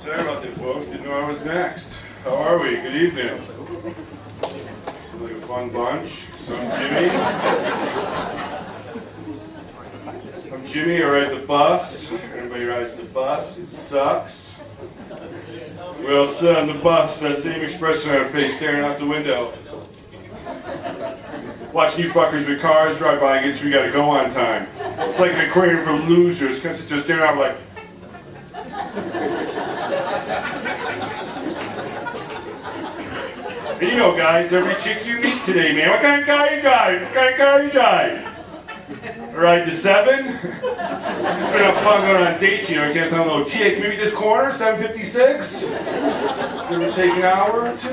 Sorry about that, folks. Didn't know I was next. How are we? Good evening. Seems like a fun bunch. So I'm Jimmy. I ride the bus. Everybody rides the bus. It sucks. We all sit on the bus, that same expression on our face, staring out the window. Watching you fuckers with cars drive by and get you gotta go on time. It's like an aquarium for losers, because just staring out like... And you know, guys, every chick you meet today, man, what kind of car you drive? What kind of car you drive? Ride to 7? It's been a fun going on dates, you know, you can't tell a little chick, maybe this corner, 7:56? Give or take an hour or two?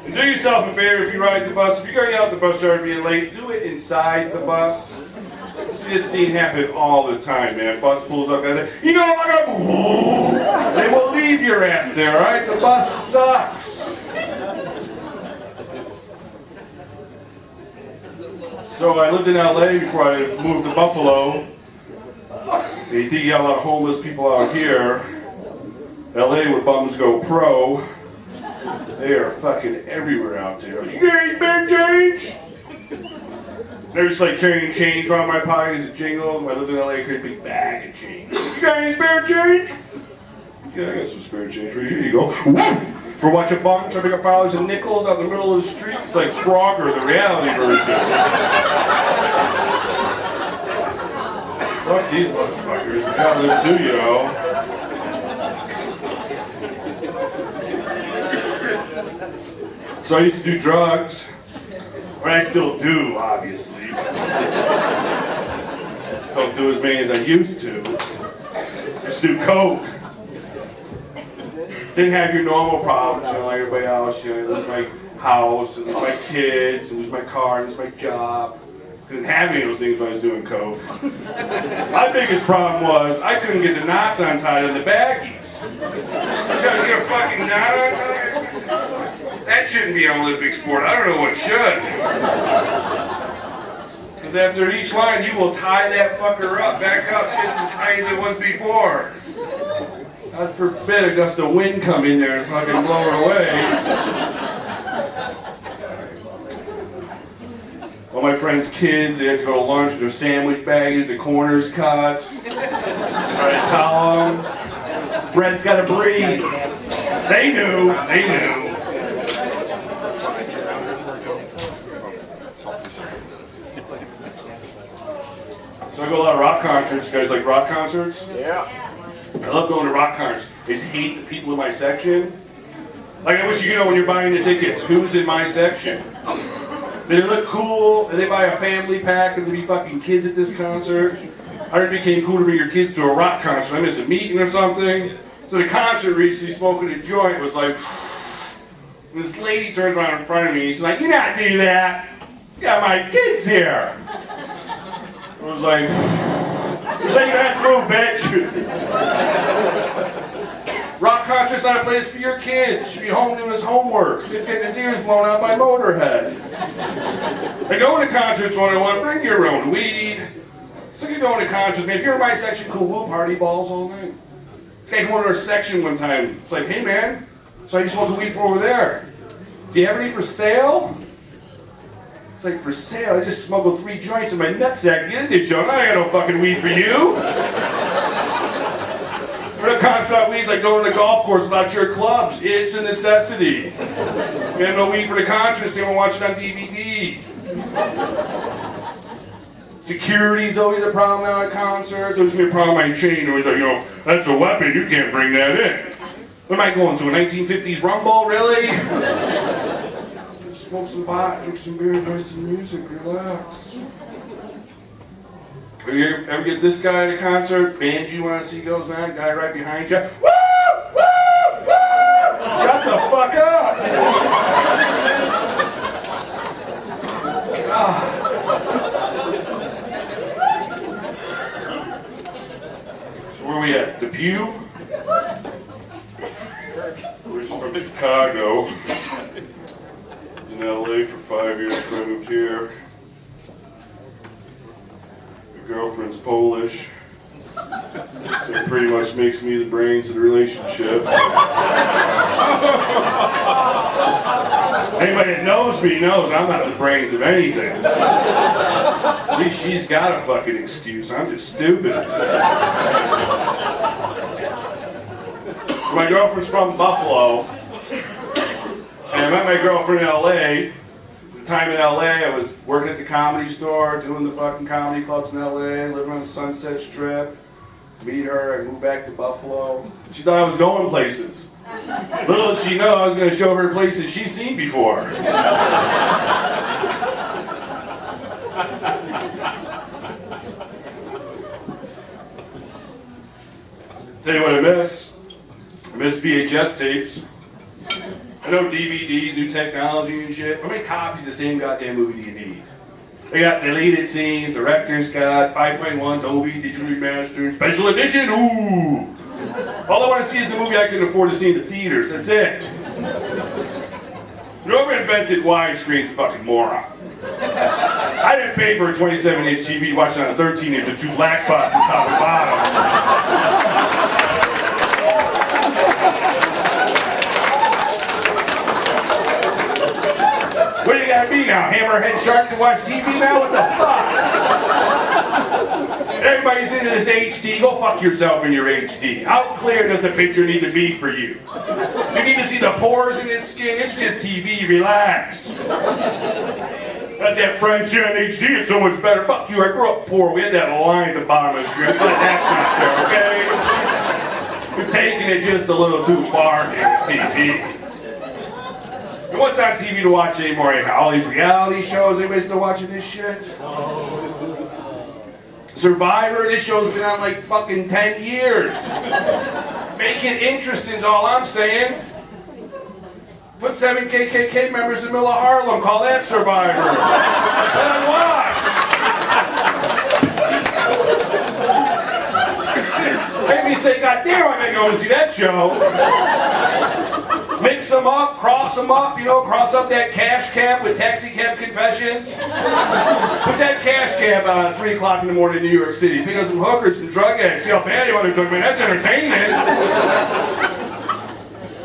And do yourself a favor if you ride the bus. If you're going out the bus driver being late, do it inside the bus. I see this scene happen all the time, man. Bus pulls up and they, you know what? They will leave your ass there, right? The bus sucks. So I lived in LA before I moved to Buffalo. They think you got a lot of homeless people out here. LA where bums go pro. They are fucking everywhere out there. You guys spare change? They're just like carrying change around my pocket as it jingled. When I lived in LA, I carried a big bag of change. You got any spare change? Yeah, I got some spare change. Right here you go. For watch a bum try to pick up dollars and nickels out in the middle of the street. It's like Frogger, the reality version. Fuck these motherfuckers. They gotta live too, you know. So I used to do drugs. Or I still do, obviously. Don't do as many as I used to. Just do coke. Didn't have your normal problems, you know, like everybody else. You know, lose my house, and lose my kids, and lose my car, and lose my job. Didn't have any of those things when I was doing coke. My biggest problem was I couldn't get the knots untied on the baggies. I was trying to get a fucking knot untied. That shouldn't be an Olympic sport. I don't know what should. Because after each line, you will tie that fucker up, back up just as tight as it was before. God forbid a gust of wind come in there and fucking blow her away. All my friends' kids, they had to go to lunch with their sandwich bags, the corners cut. Try to tell them, bread's gotta breathe. They knew. So I go to a lot of rock concerts. You guys like rock concerts? Yeah. I love going to rock concerts. I just hate the people in my section. Like, I wish you could know when you're buying the tickets, who's in my section. They look cool, and they buy a family pack, and there'll be fucking kids at this concert. I heard it became cool to bring your kids to a rock concert. I missed a meeting or something. So the concert recently, smoking a joint, was like, and this lady turns around in front of me, she's like, "You not do that. You got my kids here." I was like, "You say you have to move, bitch." Rock concert's not a place for your kids. He should be home doing his homework. He's getting his ears blown out by Motorhead. Like, going to concerts 101, bring your own weed. So you're going to concerts, man. If you're in my section, cool, we'll party balls all night. This guy came over to our section one time. It's like, "Hey man, so I just smoked the weed for over there. Do you have any for sale?" It's like, "For sale? I just smuggled 3 joints in my nutsack. Get in this show. I got no fucking weed for you." For the concert, weed's like going to the golf course without your clubs. It's a necessity. We have no weed for the concerts. They won't watch it on DVD. Security's always a problem now at concerts. Always gonna be a problem on chain. Always like, you know, "That's a weapon. You can't bring that in." What am I going to, a 1950s rumble? Really? Smoke some pot, drink some beer, play some music, relax. You ever get this guy at a concert? Band you want to see goes on, guy right behind you. Woo! Woo! Woo! Shut the fuck up! So where are we at? Depew? We're from Chicago. In LA for 5 years before I moved here. Your girlfriend's Polish. So it pretty much makes me the brains of the relationship. Anybody that knows me knows I'm not the brains of anything. At least she's got a fucking excuse. I'm just stupid. My girlfriend's from Buffalo. And I met my girlfriend in LA. At the time in LA, I was working at the Comedy Store, doing the fucking comedy clubs in LA, living on the Sunset Strip. Meet her, I moved back to Buffalo. She thought I was going places. Little did she know I was going to show her places she's seen before. Tell you what I miss. I miss VHS tapes. I know DVDs, new technology and shit. How many copies of the same goddamn movie do you need? They got deleted scenes, director's cut, 5.1, Dolby, digital remastered, special edition, ooh! All I want to see is the movie I can afford to see in the theaters, that's it. Whoever invented widescreen's a fucking moron. I didn't pay for a 27-inch TV to watch it on a 13-inch with 2 black spots on top and bottom. What do you gotta be now? Hammerhead shark to watch TV now? What the fuck? Everybody's into this HD. Go fuck yourself in your HD. How clear does the picture need to be for you? You need to see the pores in his skin? It's just TV. Relax. Got that French in HD. It's so much better. Fuck you. I grew up poor. We had that line at the bottom of the screen. But that's not there, okay? We're taking it just a little too far here with TV. And what's on TV to watch anymore? All these reality shows, anybody still watching this shit? Survivor, this show's been on like fucking 10 years. Make it interesting is all I'm saying. Put 7 KKK members in the middle of Harlem, call that Survivor. Let them watch. Make me say, God damn, I gotta go and see that show. Mix them up, cross them up, you know, cross up that cash cab with taxi cab confessions. Put that cash cab on at 3 o'clock in the morning in New York City. Pick up some hookers and drug addicts. See how bad you want to drug me. That's entertainment.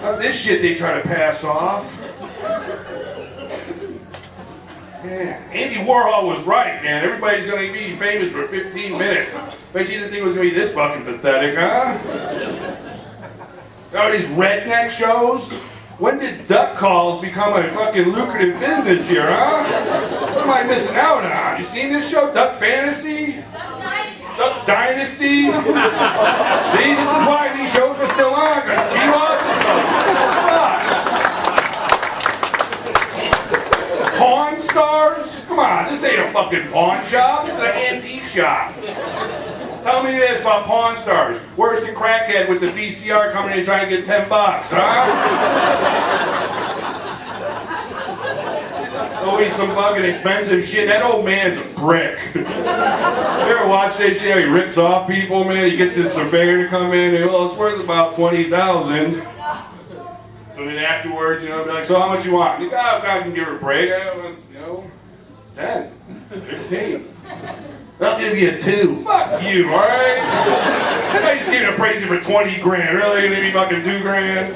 Not this shit they try to pass off. Yeah. Andy Warhol was right, man. Everybody's going to be famous for 15 minutes. Bet you didn't think it was going to be this fucking pathetic, huh? All these redneck shows? When did duck calls become a fucking lucrative business here, huh? What am I missing out on? You seen this show, Duck Fantasy? Duck Dynasty? See, this is why these shows are still on. Pawn Stars? Come on, this ain't a fucking pawn shop. This is an antique shop. Tell me this about Pawn Stars. Worse than crackhead with the VCR coming in and trying to get $10, huh? Always some fucking expensive shit. That old man's a brick. You ever watch that shit? He rips off people, man. He gets his surveyor to come in and, well, it's worth about $20,000. So then afterwards, you know, be like, so how much you want? You go, I can give her a break. You know, 10, 15. I'll give you a 2. Fuck you, alright? I just gave it a appraisal for 20 grand. Really? Gonna be fucking 2 grand?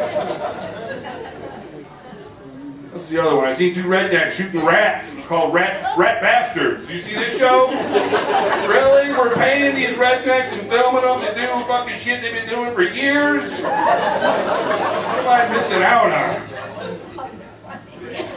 What's the other one? I seen 2 rednecks shooting rats. It was called Rat Bastards. You see this show? Really? We're paying these rednecks and filming them to do fucking shit they've been doing for years? What am I missing out on?